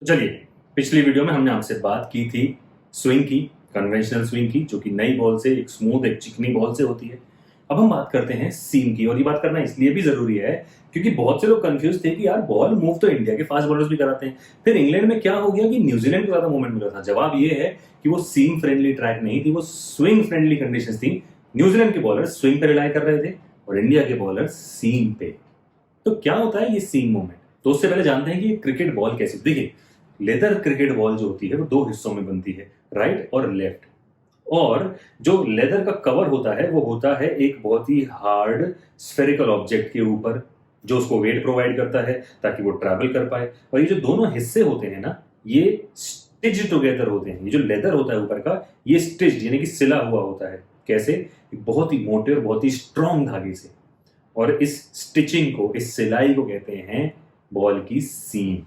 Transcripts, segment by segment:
चलिए, पिछली वीडियो में हमने आपसे बात की थी स्विंग की, कन्वेंशनल स्विंग की, जो कि नई बॉल से एक स्मूथ एक चिकनी बॉल से होती है। अब हम बात करते हैं सीम की, और ये बात करना इसलिए भी जरूरी है क्योंकि बहुत से लोग कंफ्यूज थे कि यार बॉल मूव तो इंडिया के फास्ट बॉलर्स भी कराते हैं, फिर इंग्लैंड में क्या हो गया कि न्यूजीलैंड को ज्यादा मूवमेंट मिला था। जवाब ये है कि वो सीम फ्रेंडली ट्रैक नहीं थी, वो स्विंग फ्रेंडली कंडीशंस थी। न्यूजीलैंड के बॉलर स्विंग पे रिलाई कर रहे थे और इंडिया के बॉलर सीम पे। तो क्या होता है ये सीम मूवमेंट? तो उससे पहले जानते हैं कि क्रिकेट बॉल कैसे देखिए। लेदर क्रिकेट बॉल जो होती है वो दो हिस्सों में बनती है, राइट और लेफ्ट। और जो लेदर का कवर होता है वो होता है एक बहुत ही हार्ड स्फेरिकल ऑब्जेक्ट के ऊपर, जो उसको वेट प्रोवाइड करता है ताकि वो ट्रैवल कर पाए। और ये जो दोनों हिस्से होते हैं ना, ये स्टिच टुगेदर होते हैं। ये जो लेदर होता है ऊपर का, ये स्टिच यानी कि सिला हुआ होता है। कैसे? बहुत ही मोटे और बहुत ही स्ट्रांग धागे से। और इस स्टिचिंग को, इस सिलाई को कहते हैं बॉल की सीम।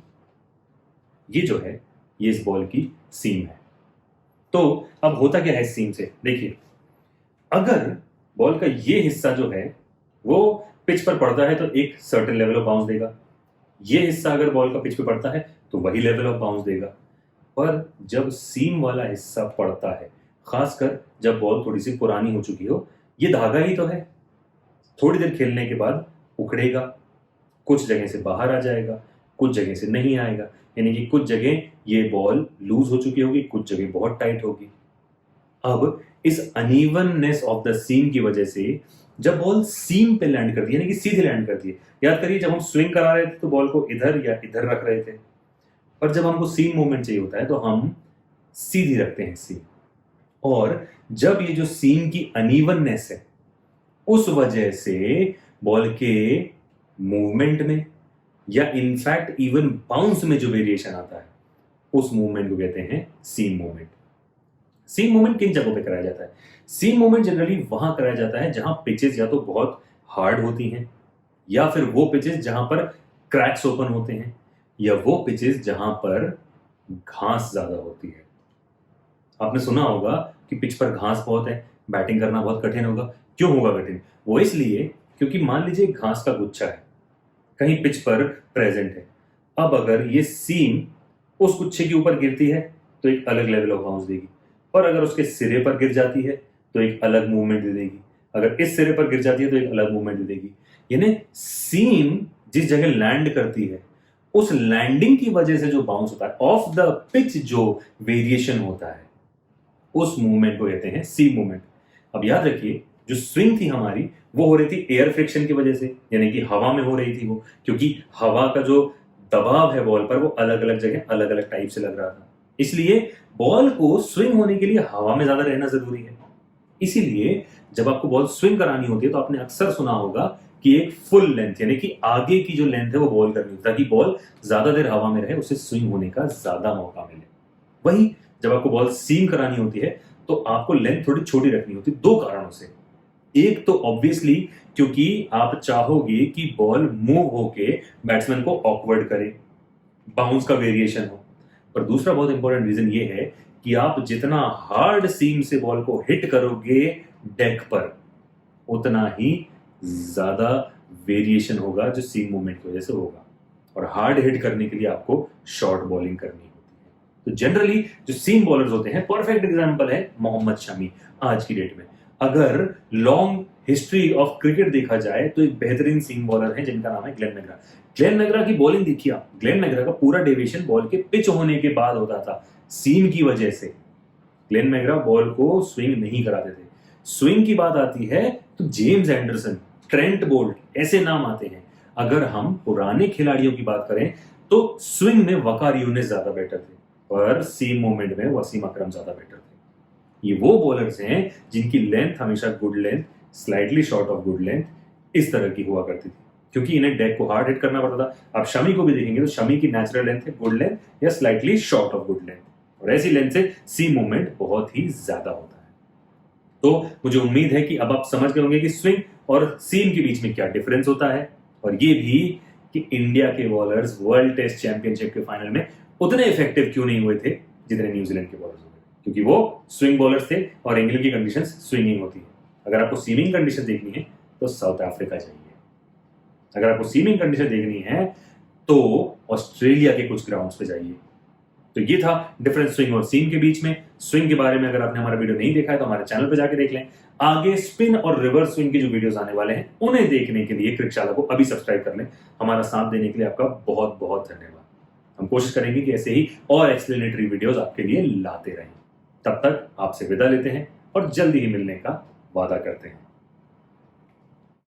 ये जो है, ये इस बॉल की सीम है। तो अब होता क्या है इस सीम से? देखिए, अगर बॉल का ये हिस्सा जो है वो पिच पर पड़ता है तो एक सर्टेन लेवल ऑफ बाउंस देगा। ये हिस्सा अगर बॉल का पिच पे पड़ता है तो वही लेवल ऑफ बाउंस देगा। पर जब सीम वाला हिस्सा पड़ता है, खासकर जब बॉल थोड़ी सी पुरानी हो चुकी हो, ये धागा ही तो है, थोड़ी देर खेलने के बाद उखड़ेगा, कुछ जगह से बाहर आ जाएगा, कुछ जगह से नहीं आएगा। यानी कि कुछ जगह ये बॉल लूज हो चुकी होगी, कुछ जगह बहुत टाइट होगी। अब इस अनइवननेस ऑफ द सीम की वजह से जब बॉल सीम पे लैंड करती है, यानी कि सीधे लैंड करती है। याद करिए, जब हम स्विंग करा रहे थे तो बॉल को इधर या इधर रख रहे थे, पर जब हमको सीम मूवमेंट चाहिए होता है तो हम सीधी रखते हैं सीम। और जब ये जो सीम की अनइवननेस है, उस वजह से बॉल के मूवमेंट में या इनफैक्ट इवन बाउंस में जो वेरिएशन आता है, उस मूवमेंट को कहते हैं सीम मूवमेंट। सीम मूवमेंट किन जगहों पे कराया जाता है? सीम मूवमेंट जनरली वहां कराया जाता है जहां पिचेस या तो बहुत हार्ड होती हैं, या फिर वो पिचेस जहां पर क्रैक्स ओपन होते हैं, या वो पिचेस जहां पर घास ज्यादा होती है। आपने सुना होगा कि पिच पर घास बहुत है, बैटिंग करना बहुत कठिन होगा। क्यों होगा कठिन? वो इसलिए क्योंकि मान लीजिए घास का गुच्छा है, कहीं पिच पर प्रेजेंट है। अब अगर ये सीम उस गुच्छे के ऊपर गिरती है तो एक अलग लेवल ऑफ बाउंस देगी, और अगर उसके सिरे पर गिर जाती है तो एक अलग मूवमेंट दे देगी। अगर इस सिरे पर गिर जाती है तो एक अलग मूवमेंट दे देगी। यानी सीम जिस जगह लैंड करती है, उस लैंडिंग की वजह से जो बाउंस होता है ऑफ द पिच, जो वेरिएशन होता है, उस मूवमेंट को कहते हैं सीम मूवमेंट। अब याद रखिए, जो स्विंग थी हमारी वो हो रही थी एयर फ्रिक्शन की वजह से, यानी कि हवा में हो रही थी वो, क्योंकि हवा का जो दबाव है बॉल पर वो अलग अलग जगह अलग अलग टाइप से लग रहा था। इसलिए बॉल को स्विंग होने के लिए हवा में ज्यादा रहना जरूरी है। इसीलिए जब आपको बॉल स्विंग करानी होती है तो आपने अक्सर सुना होगा कि एक फुल लेंथ, यानी कि आगे की जो लेंथ है वो बॉल करनी होती है ताकि बॉल ज्यादा देर हवा में रहे, उसे स्विंग होने का ज्यादा मौका मिले। वही जब आपको बॉल सीम करानी होती है तो आपको लेंथ थोड़ी छोटी रखनी होती है, दो कारणों से। एक तो ऑब्वियसली क्योंकि आप चाहोगे कि बॉल मूव होके बैट्समैन को ऑकवर्ड करे, बाउंस का वेरिएशन हो। पर दूसरा बहुत इंपॉर्टेंट रीजन ये है कि आप जितना हार्ड सीम से बॉल को हिट करोगे डेक पर, उतना ही ज्यादा वेरिएशन होगा जो सीम मूवमेंट की वजह से होगा। और हार्ड हिट करने के लिए आपको शॉर्ट बॉलिंग करनी होती है। तो जनरली जो सीम बॉलर्स होते हैं, परफेक्ट एग्जांपल है मोहम्मद शमी आज की डेट में। अगर लॉन्ग हिस्ट्री ऑफ क्रिकेट देखा जाए तो एक बेहतरीन सीम बॉलर है जिनका नाम है ग्लेन मैकग्रा। ग्लेन मैकग्रा की बॉलिंग देखिए आप। ग्लेन मैकग्रा का पूरा डेविएशन बॉल के पिच होने के बाद होता था, सीम की वजह से। ग्लेन मैकग्रा बॉल को स्विंग नहीं कराते थे। स्विंग की बात आती है तो जेम्स एंडरसन, ट्रेंट बोल्ट, ऐसे नाम आते हैं। अगर हम पुराने खिलाड़ियों की बात करें तो स्विंग में वकार यूनिस ज्यादा बेटर थे, पर सीम मूवमेंट में वसीम अकरम ज्यादा बेटर थे। ये वो बॉलर्स हैं जिनकी लेंथ हमेशा good length, slightly short of good length, इस तरह की हुआ करती थी, क्योंकि इन्हें डेक को हार्ड हिट करना पड़ता था। आप शमी को भी देखेंगे तो शमी की नेचुरल लेंथ है गुड लेंथ या slightly short of good length, और ऐसी लेंथ से सीम मूवमेंट बहुत ही ज्यादा होता है। तो मुझे उम्मीद है कि अब आप समझ गए होंगे कि स्विंग और सीम के बीच में क्या डिफरेंस होता है, और ये भी कि इंडिया के बॉलर्स वर्ल्ड टेस्ट चैंपियनशिप के फाइनल में उतने इफेक्टिव क्यों नहीं हुए थे जितने न्यूजीलैंड के बॉलर्स हुए, क्योंकि वो स्विंग बॉलर्स थे और इंग्लैंड की कंडीशंस स्विंगिंग होती है। अगर आपको सीमिंग कंडीशन देखनी है तो साउथ अफ्रीका जाइए। अगर आपको सीमिंग कंडीशन देखनी है तो ऑस्ट्रेलिया के कुछ ग्राउंड्स पे जाइए। तो ये था डिफरेंस स्विंग और सीम के बीच में। स्विंग के बारे में अगर आपने हमारा वीडियो नहीं देखा है तो हमारे चैनल पर जाके देख लें। आगे स्पिन और रिवर्स स्विंग के जो वीडियोस आने वाले हैं उन्हें देखने के लिए क्रिकशाला को अभी सब्सक्राइब कर लें। हमारा साथ देने के लिए आपका बहुत बहुत धन्यवाद। हम कोशिश करेंगे कि ऐसे ही और एक्सप्लेनेटरी वीडियोस आपके लिए लाते रहें। तब तक आपसे विदा लेते हैं और जल्दी ही मिलने का वादा करते हैं।